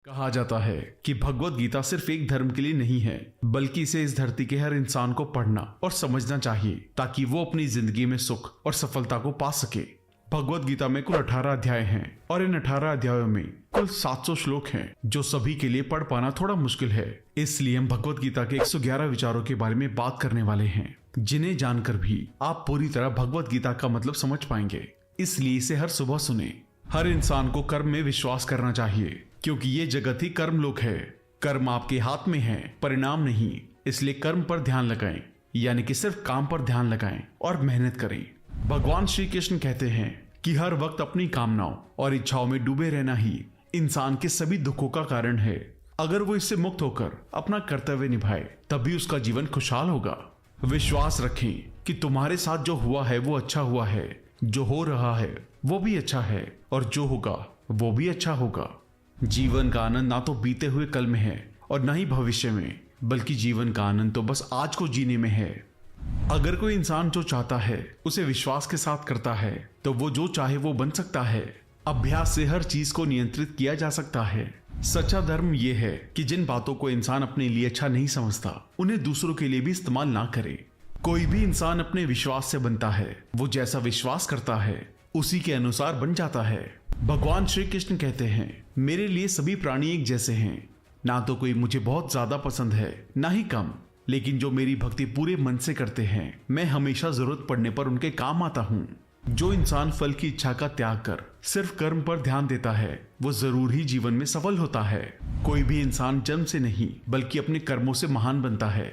कहा जाता है कि भगवत गीता सिर्फ एक धर्म के लिए नहीं है, बल्कि इसे इस धरती के हर इंसान को पढ़ना और समझना चाहिए ताकि वो अपनी जिंदगी में सुख और सफलता को पा सके। भगवत गीता में कुल 18 अध्याय हैं और इन 18 अध्यायों में कुल 700 श्लोक हैं, जो सभी के लिए पढ़ पाना थोड़ा मुश्किल है। इसलिए हम भगवत गीता के 111 विचारों के बारे में बात करने वाले हैं, जिन्हें जानकर भी आप पूरी तरह भगवत गीता का मतलब समझ पाएंगे। इसलिए इसे हर सुबह सुने। हर इंसान को कर्म में विश्वास करना चाहिए, क्योंकि ये जगत ही कर्म लोक है। कर्म आपके हाथ में है, परिणाम नहीं। इसलिए कर्म पर ध्यान लगाएं, यानी कि सिर्फ काम पर ध्यान लगाएं और मेहनत करें। भगवान श्री कृष्ण कहते हैं कि हर वक्त अपनी कामनाओं और इच्छाओं में डूबे रहना ही इंसान के सभी दुखों का कारण है। अगर वो इससे मुक्त होकर अपना कर्तव्य निभाए, तभी उसका जीवन खुशहाल होगा। विश्वास रखें कि तुम्हारे साथ जो हुआ है वो अच्छा हुआ है, जो हो रहा है वो भी अच्छा है, और जो होगा वो भी अच्छा होगा। जीवन का आनंद ना तो बीते हुए कल में है और ना ही भविष्य में, बल्कि जीवन का आनंद तो बस आज को जीने में है। अगर कोई इंसान जो चाहता है उसे विश्वास के साथ करता है, तो वो जो चाहे वो बन सकता है। अभ्यास से हर चीज को नियंत्रित किया जा सकता है। सच्चा धर्म ये है कि जिन बातों को इंसान अपने लिए अच्छा नहीं समझता, उन्हें दूसरों के लिए भी इस्तेमाल ना करे। कोई भी इंसान अपने विश्वास से बनता है। वो जैसा विश्वास करता है उसी के अनुसार बन जाता है। भगवान श्री कृष्ण कहते हैं, मेरे लिए सभी प्राणी एक जैसे हैं। ना तो कोई मुझे बहुत ज्यादा पसंद है, ना ही कम, लेकिन जो मेरी भक्ति पूरे मन से करते हैं, मैं हमेशा जरूरत पड़ने पर उनके काम आता हूँ। जो इंसान फल की इच्छा का त्याग कर सिर्फ कर्म पर ध्यान देता है, वो जरूर ही जीवन में सफल होता है। कोई भी इंसान जन्म से नहीं, बल्कि अपने कर्मों से महान बनता है।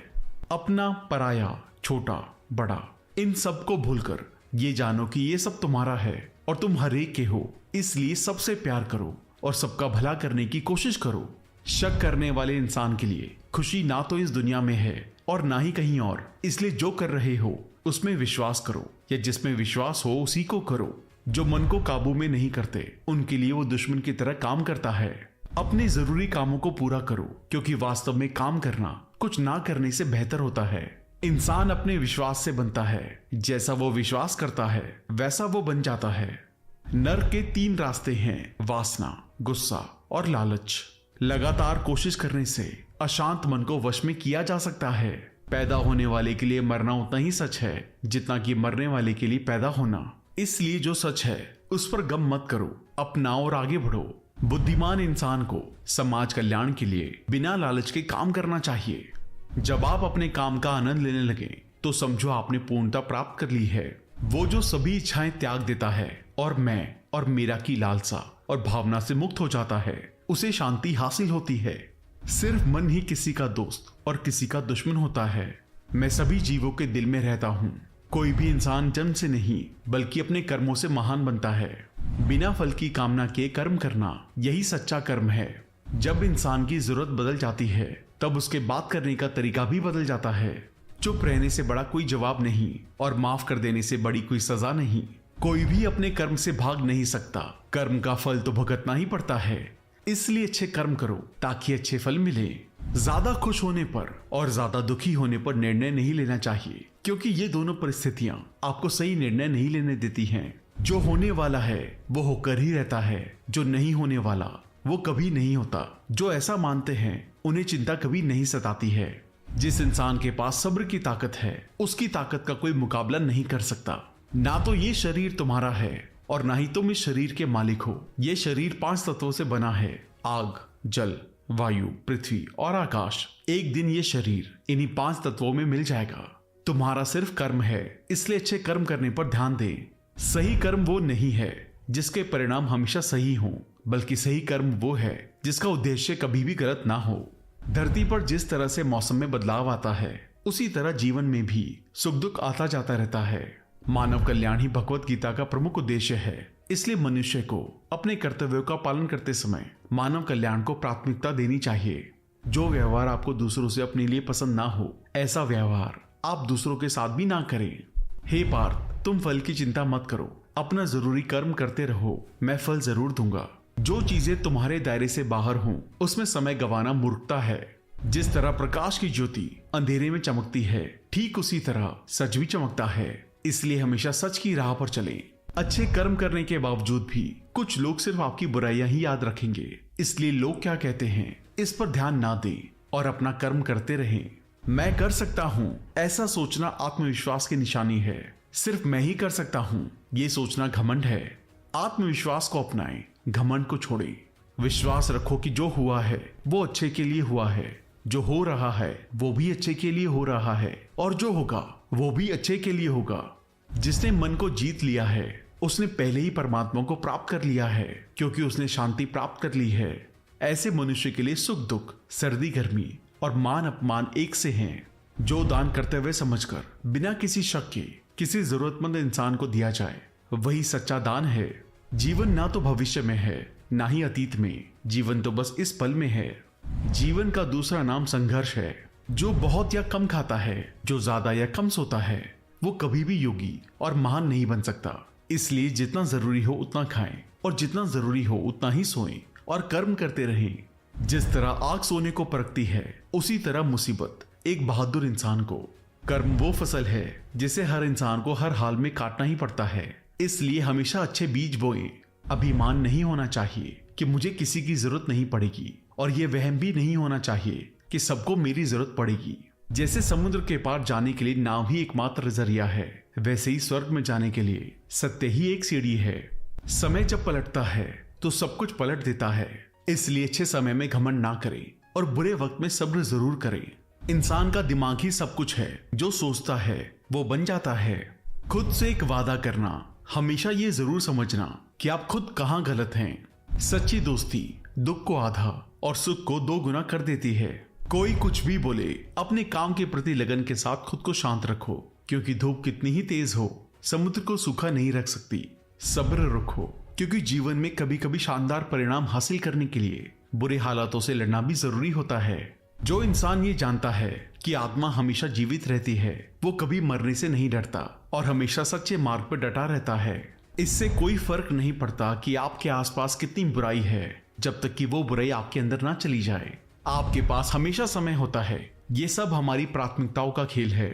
अपना, पराया, छोटा, बड़ा, इन सब को भूलकर ये जानो कि ये सब तुम्हारा है और तुम हर एक के हो। इसलिए सबसे प्यार करो और सबका भला करने की कोशिश करो। शक करने वाले इंसान के लिए खुशी ना तो इस दुनिया में है और ना ही कहीं और। इसलिए जो कर रहे हो उसमें विश्वास करो, या जिसमें विश्वास हो उसी को करो। जो मन को काबू में नहीं करते, उनके लिए वो दुश्मन की तरह काम करता है। अपने जरूरी कामों को पूरा करो, क्योंकि वास्तव में काम करना कुछ ना करने से बेहतर होता है। इंसान अपने विश्वास से बनता है। जैसा वो विश्वास करता है वैसा वो बन जाता है। नरक के 3 रास्ते हैं, वासना, गुस्सा और लालच। लगातार कोशिश करने से अशांत मन को वश में किया जा सकता है। पैदा होने वाले के लिए मरना उतना ही सच है जितना कि मरने वाले के लिए पैदा होना। इसलिए जो सच है उस पर गम मत करो, अपनाओ और आगे बढ़ो। बुद्धिमान इंसान को समाज कल्याण के लिए बिना लालच के काम करना चाहिए। जब आप अपने काम का आनंद लेने लगे, तो समझो आपने पूर्णता प्राप्त कर ली है। वो जो सभी इच्छाएं त्याग देता है और मैं और मेरा की लालसा और भावना से मुक्त हो जाता है, उसे शांति हासिल होती है। सिर्फ मन ही किसी का दोस्त और किसी का दुश्मन होता है। मैं सभी जीवों के दिल में रहता हूँ। कोई भी इंसान जन्म से नहीं, बल्कि अपने कर्मों से महान बनता है। बिना फल की कामना के कर्म करना, यही सच्चा कर्म है। जब इंसान की जरूरत बदल जाती है, तब उसके बात करने का तरीका भी बदल जाता है। चुप रहने से बड़ा कोई जवाब नहीं, और माफ कर देने से बड़ी कोई सजा नहीं। कोई भी अपने कर्म से भाग नहीं सकता। कर्म का फल तो भुगतना ही पड़ता है। इसलिए अच्छे कर्म करो ताकि अच्छे फल मिले। ज्यादा खुश होने पर और ज्यादा दुखी होने पर निर्णय नहीं लेना चाहिए, क्योंकि ये दोनों परिस्थितियां आपको सही निर्णय नहीं लेने देती हैं। जो होने वाला है वो होकर ही रहता है, जो नहीं होने वाला वो कभी नहीं होता। जो ऐसा मानते हैं उन्हें चिंता कभी नहीं सताती है। जिस इंसान के पास सब्र की ताकत है, उसकी ताकत का कोई मुकाबला नहीं कर सकता। ना तो ये शरीर तुम्हारा है और ना ही तुम इस शरीर के मालिक हो। ये शरीर 5 तत्वों से बना है, आग, जल, वायु, पृथ्वी और आकाश। एक दिन ये शरीर इन्हीं 5 तत्वों में मिल जाएगा। तुम्हारा सिर्फ कर्म है, इसलिए अच्छे कर्म करने पर ध्यान दें। सही कर्म वो नहीं है जिसके परिणाम हमेशा सही हों, बल्कि सही कर्म वो है जिसका उद्देश्य कभी भी गलत ना हो। धरती पर जिस तरह से मौसम में बदलाव आता है, उसी तरह जीवन में भी सुख दुख आता जाता रहता है। मानव कल्याण ही भगवत गीता का प्रमुख उद्देश्य है। इसलिए मनुष्य को अपने कर्तव्यों का पालन करते समय मानव कल्याण को प्राथमिकता देनी चाहिए। जो व्यवहार आपको दूसरों से अपने लिए पसंद ना हो, ऐसा व्यवहार आप दूसरों के साथ भी ना करें। हे पार्थ, तुम फल की चिंता मत करो, अपना जरूरी कर्म करते रहो, मैं फल जरूर दूंगा। जो चीजें तुम्हारे दायरे से बाहर हों, उसमें समय गंवाना मूर्खता है। जिस तरह प्रकाश की ज्योति अंधेरे में चमकती है, ठीक उसी तरह सच भी चमकता है। इसलिए हमेशा सच की राह पर चलें। अच्छे कर्म करने के बावजूद भी कुछ लोग सिर्फ आपकी बुराइयां ही याद रखेंगे, इसलिए लोग क्या कहते हैं इस पर ध्यान ना दें और अपना कर्म करते रहें। मैं कर सकता हूं, ऐसा सोचना आत्मविश्वास की निशानी है। सिर्फ मैं ही कर सकता हूं, ये सोचना घमंड है। आत्मविश्वास को अपनाएं, घमंड को छोड़ें। विश्वास रखो कि जो हुआ है वो अच्छे के लिए हुआ है, जो हो रहा है वो भी अच्छे के लिए हो रहा है, और जो होगा वो भी अच्छे के लिए होगा। जिसने मन को जीत लिया है उसने पहले ही परमात्मा को प्राप्त कर लिया है, क्योंकि उसने शांति प्राप्त कर ली है। ऐसे मनुष्य के लिए सुख दुख, सर्दी गर्मी और मान अपमान एक से हैं। जो दान करते हुए समझकर बिना किसी शक के किसी जरूरतमंद इंसान को दिया जाए वही सच्चा दान है। जीवन ना तो भविष्य में है ना ही अतीत में, जीवन तो बस इस पल में है। जीवन का दूसरा नाम संघर्ष है। जो बहुत या कम खाता है, जो ज्यादा या कम सोता है, वो कभी भी योगी और महान नहीं बन सकता। इसलिए जितना जरूरी हो उतना खाएं और जितना जरूरी हो उतना ही सोएं और कर्म करते रहें। जिस तरह आग सोने को परखती है, उसी तरह मुसीबत एक बहादुर इंसान को। कर्म वो फसल है जिसे हर इंसान को हर हाल में काटना ही पड़ता है, इसलिए हमेशा अच्छे बीज बोएं। अभिमान नहीं होना चाहिए कि मुझे किसी की जरूरत नहीं पड़ेगी, और ये वहम भी नहीं होना चाहिए कि सबको मेरी जरूरत पड़ेगी। जैसे समुद्र के पार जाने के लिए नाव ही एकमात्र जरिया है, वैसे ही स्वर्ग में जाने के लिए सत्य ही एक सीढ़ी है। समय जब पलटता है तो सब कुछ पलट देता है, इसलिए अच्छे समय में घमंड ना करें और बुरे वक्त में सब्र जरूर करें। इंसान का दिमाग ही सब कुछ है, जो सोचता है वो बन जाता है। खुद से एक वादा करना, हमेशा ये जरूर समझना कि आप खुद कहाँ गलत हैं। सच्ची दोस्ती दुख को आधा और सुख को 2 गुना कर देती है। कोई कुछ भी बोले, अपने काम के प्रति लगन के साथ खुद को शांत रखो, क्योंकि धूप कितनी ही तेज हो समुद्र को सूखा नहीं रख सकती। सब्र रखो, क्योंकि जीवन में कभी कभी शानदार परिणाम हासिल करने के लिए बुरे हालातों से लड़ना भी जरूरी होता है। जो इंसान ये जानता है कि आत्मा हमेशा जीवित रहती है, वो कभी मरने से नहीं डरता और हमेशा सच्चे मार्ग पर डटा रहता है। इससे कोई फर्क नहीं पड़ता कि आपके आसपास कितनी बुराई है, जब तक कि वो बुराई आपके अंदर ना चली जाए। आपके पास हमेशा समय होता है। ये सब हमारी प्राथमिकताओं का खेल है।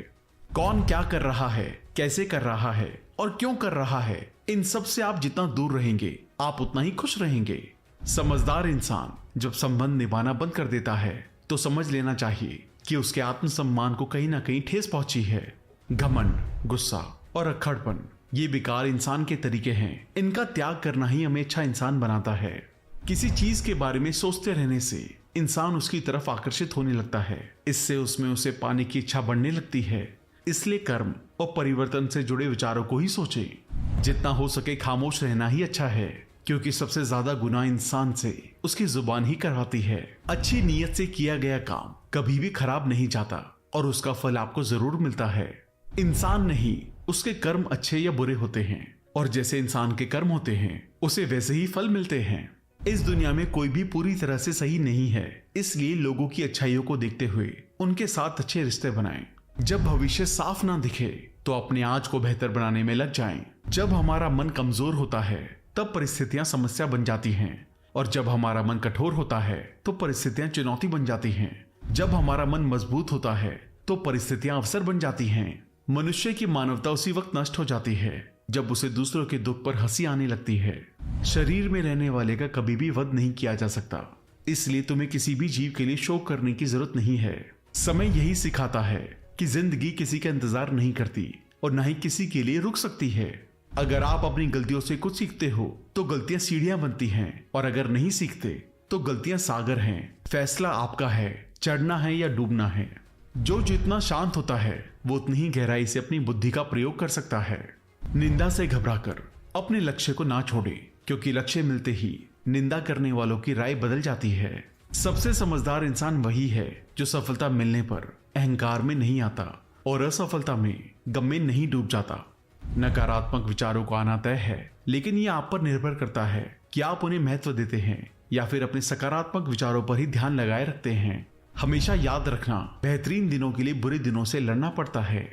कौन क्या कर रहा है, कैसे कर रहा है और क्यों कर रहा है, इन सब से आप जितना दूर रहेंगे आप उतना ही खुश रहेंगे। समझदार इंसान जब संबंध निभाना बंद कर देता है तो समझ लेना चाहिए कि उसके आत्मसम्मान को कहीं ना कहीं ठेस पहुंची है। घमंड, गुस्सा और अक्खड़पन ये बेकार इंसान के तरीके हैं। इनका त्याग करना ही हमें अच्छा इंसान बनाता है। किसी चीज के बारे में सोचते रहने से इंसान उसकी तरफ आकर्षित होने लगता है। इससे उसमें उसे पाने की इच्छा बढ़ने लगती है। इसलिए कर्म और परिवर्तन से जुड़े विचारों को ही सोचें। जितना हो सके खामोश रहना ही अच्छा है, क्योंकि सबसे ज्यादा गुनाह इंसान से उसकी जुबान ही करवाती है। अच्छी नीयत से किया गया काम कभी भी खराब नहीं जाता और उसका फल आपको जरूर मिलता है। इंसान नहीं, उसके कर्म अच्छे या बुरे होते हैं, और जैसे इंसान के कर्म होते हैं उसे वैसे ही फल मिलते हैं। इस दुनिया में कोई भी पूरी तरह से सही नहीं है, इसलिए लोगों की अच्छाइयों को देखते हुए उनके साथ अच्छे रिश्ते बनाएं। जब भविष्य साफ ना दिखे तो अपने आज को बेहतर बनाने में लग जाएं। जब हमारा मन कमजोर होता है तब परिस्थितियां समस्या बन जाती हैं, और जब हमारा मन कठोर होता है तो परिस्थितियां चुनौती बन जाती हैं। जब हमारा मन मजबूत होता है तो परिस्थितियां अवसर बन जाती हैं। मनुष्य की मानवता उसी वक्त नष्ट हो जाती है जब उसे दूसरों के दुख पर हंसी आने लगती है। शरीर में रहने वाले का कभी भी वध नहीं किया जा सकता, इसलिए तुम्हें किसी भी जीव के लिए शोक करने की जरूरत नहीं है। समय यही सिखाता है कि जिंदगी किसी का इंतजार नहीं करती और न ही किसी के लिए रुक सकती है। अगर आप अपनी गलतियों से कुछ सीखते हो तो गलतियां सीढ़ियां बनती हैं, और अगर नहीं सीखते तो गलतियां सागर हैं। फैसला आपका है, चढ़ना है या डूबना है। जो जितना शांत होता है वो उतनी ही गहराई से अपनी बुद्धि का प्रयोग कर सकता है। निंदा से घबराकर अपने लक्ष्य को ना छोड़े, क्योंकि लक्ष्य मिलते ही निंदा करने वालों की राय बदल जाती है। सबसे समझदार इंसान वही है जो सफलता मिलने पर अहंकार में नहीं आता और असफलता में गम में नहीं डूब जाता। नकारात्मक विचारों को आना तय है, लेकिन ये आप पर निर्भर करता है कि आप उन्हें महत्व देते हैं या फिर अपने सकारात्मक विचारों पर ही ध्यान लगाए रखते हैं। हमेशा याद रखना, बेहतरीन दिनों के लिए बुरे दिनों से लड़ना पड़ता है।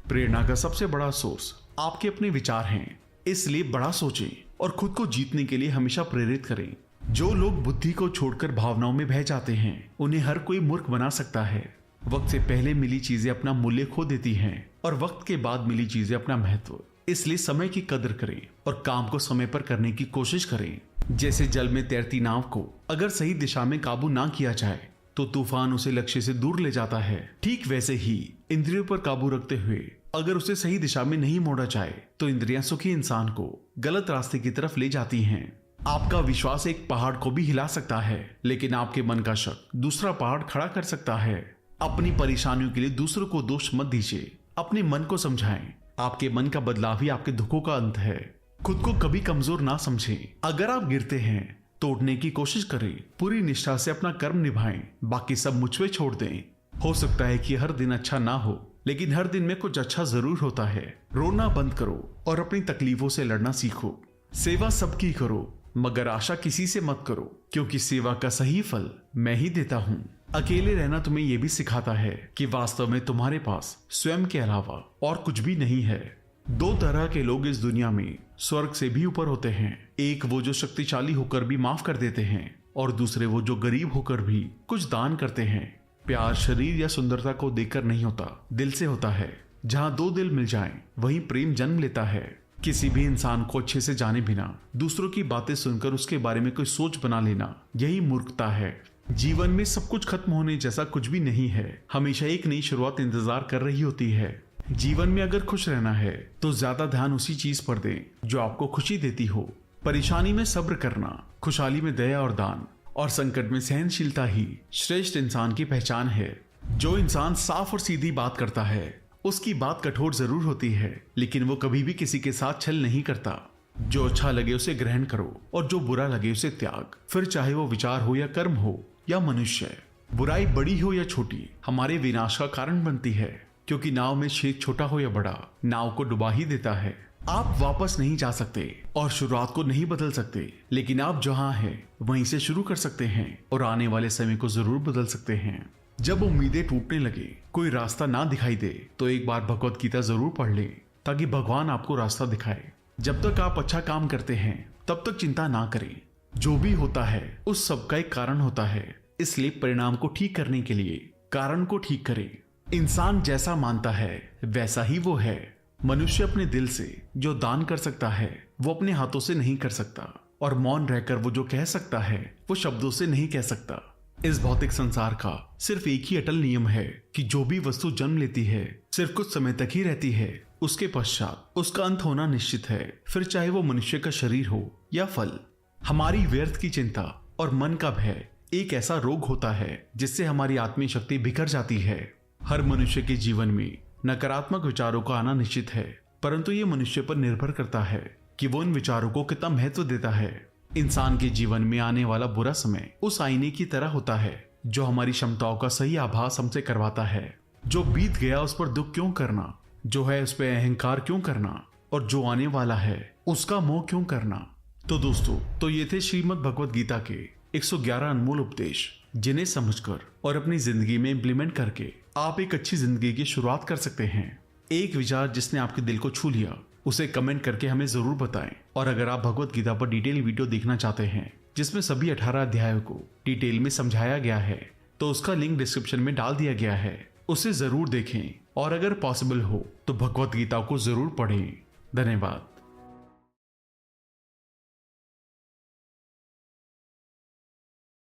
प्रेरणा का सबसे बड़ा सोर्स आपके अपने विचार हैं, इसलिए बड़ा सोचें और खुद को जीतने के लिए हमेशा प्रेरित करें। जो लोग बुद्धि को छोड़कर भावनाओं में बह जाते हैं, उन्हें हर कोई मूर्ख बना सकता है। वक्त से पहले मिली चीजें अपना मूल्य खो देती हैं और वक्त के बाद मिली चीजें अपना महत्व। इसलिए समय की कदर करें और काम को समय पर करने की कोशिश करें। जैसे जल में तैरती नाव को अगर सही दिशा में काबू ना किया जाए तो तूफान उसे लक्ष्य से दूर ले जाता है। ठीक वैसे ही इंद्रियों पर काबू रखते हुए अगर उसे सही दिशा में नहीं मोड़ा जाए तो इंद्रियां सुखी इंसान को गलत रास्ते की तरफ ले जाती हैं। आपका विश्वास एक पहाड़ को भी हिला सकता है, लेकिन आपके मन का शक दूसरा पहाड़ खड़ा कर सकता है। अपनी परेशानियों के लिए दूसरों को दोष मत दीजिए, अपने मन को समझाएं। आपके मन का बदलाव ही आपके दुखों का अंत है। खुद को कभी कमजोर ना समझें। अगर आप गिरते हैं तोड़ने की कोशिश करें, पूरी निष्ठा से अपना कर्म निभाएं, बाकी सब मुझ पे छोड़ दें। हो सकता है कि हर दिन अच्छा ना हो, लेकिन हर दिन में कुछ अच्छा जरूर होता है। रोना बंद करो और अपनी तकलीफों से लड़ना सीखो। सेवा सबकी करो, मगर आशा किसी से मत करो, क्योंकि सेवा का सही फल मैं ही देता हूँ। अकेले रहना तुम्हें यह भी सिखाता है कि वास्तव में तुम्हारे पास स्वयं के अलावा और कुछ भी नहीं है। दो तरह के लोग इस दुनिया में स्वर्ग से भी ऊपर होते हैं। एक वो जो शक्तिशाली होकर भी माफ कर देते हैं, और दूसरे वो जो गरीब होकर भी कुछ दान करते हैं। प्यार शरीर या सुंदरता को देखकर नहीं होता, दिल से होता है। जहाँ दो दिल मिल जाएं, वहीं प्रेम जन्म लेता है। किसी भी इंसान को अच्छे से जाने बिना दूसरों की बातें सुनकर उसके बारे में कोई सोच बना लेना, यही मूर्खता है। जीवन में सब कुछ खत्म होने जैसा कुछ भी नहीं है। हमेशा एक नई शुरुआत इंतजार कर रही होती है। जीवन में अगर खुश रहना है तो ज्यादा ध्यान उसी चीज पर दें जो आपको खुशी देती हो। परेशानी में सब्र करना, खुशहाली में दया और दान, और संकट में सहनशीलता ही श्रेष्ठ इंसान की पहचान है। जो इंसान साफ और सीधी बात करता है उसकी बात कठोर जरूर होती है, लेकिन वो कभी भी किसी के साथ छल नहीं करता। जो अच्छा लगे उसे ग्रहण करो और जो बुरा लगे उसे त्याग। फिर चाहे वो विचार हो या कर्म हो या मनुष्य, बुराई बड़ी हो या छोटी हमारे विनाश का कारण बनती है, क्योंकि नाव में छेद छोटा हो या बड़ा नाव को डुबा ही देता है। आप वापस नहीं जा सकते और शुरुआत को नहीं बदल सकते, लेकिन आप जहां हैं वहीं से शुरू कर सकते हैं और आने वाले समय को जरूर बदल सकते हैं। जब उम्मीदें टूटने लगे, कोई रास्ता ना दिखाई दे, तो एक बार भगवत गीता जरूर पढ़ लें, ताकि भगवान आपको रास्ता दिखाए। जब तक आप अच्छा काम करते हैं तब तक चिंता ना करें। जो भी होता है उस सब का एक कारण होता है, इसलिए परिणाम को ठीक करने के लिए कारण को ठीक करें। इंसान जैसा मानता है वैसा ही वो है। मनुष्य अपने दिल से जो दान कर सकता है वो अपने हाथों से नहीं कर सकता, और मौन रहकर वो जो कह सकता है वो शब्दों से नहीं कह सकता। इस भौतिक संसार का सिर्फ एक ही अटल नियम है कि जो भी वस्तु जन्म लेती है सिर्फ कुछ समय तक ही रहती है, उसके पश्चात उसका अंत होना निश्चित है। फिर चाहे वो मनुष्य का शरीर हो या फल। हमारी व्यर्थ की चिंता और मन का भय एक ऐसा रोग होता है जिससे हमारी आत्मीय शक्ति बिखर जाती है। हर मनुष्य के जीवन में नकारात्मक विचारों का आना निश्चित है, परंतु ये मनुष्य पर निर्भर करता है कि वो इन विचारों को कितना महत्व देता है। इंसान के जीवन में आने वाला बुरा समय उस आईने की तरह होता है जो हमारी क्षमताओं का सही आभास हमसे करवाता है। जो बीत गया उस पर दुख क्यों करना, जो है उस पर अहंकार क्यों करना, और जो आने वाला है उसका मोह क्यों करना। तो दोस्तों, तो ये थे श्रीमद् भगवत गीता के 111 अनमोल उपदेश, जिन्हें समझकर और अपनी जिंदगी में इम्प्लीमेंट करके आप एक अच्छी जिंदगी की शुरुआत कर सकते हैं। एक विचार जिसने आपके दिल को छू लिया उसे कमेंट करके हमें जरूर बताएं। और अगर आप भगवत गीता पर डिटेल वीडियो देखना चाहते हैं जिसमें सभी 18 अध्यायों को डिटेल में समझाया गया है, तो उसका लिंक डिस्क्रिप्शन में डाल दिया गया है, उसे जरूर देखें। और अगर पॉसिबल हो तो भगवत गीता को जरूर पढ़ें। धन्यवाद।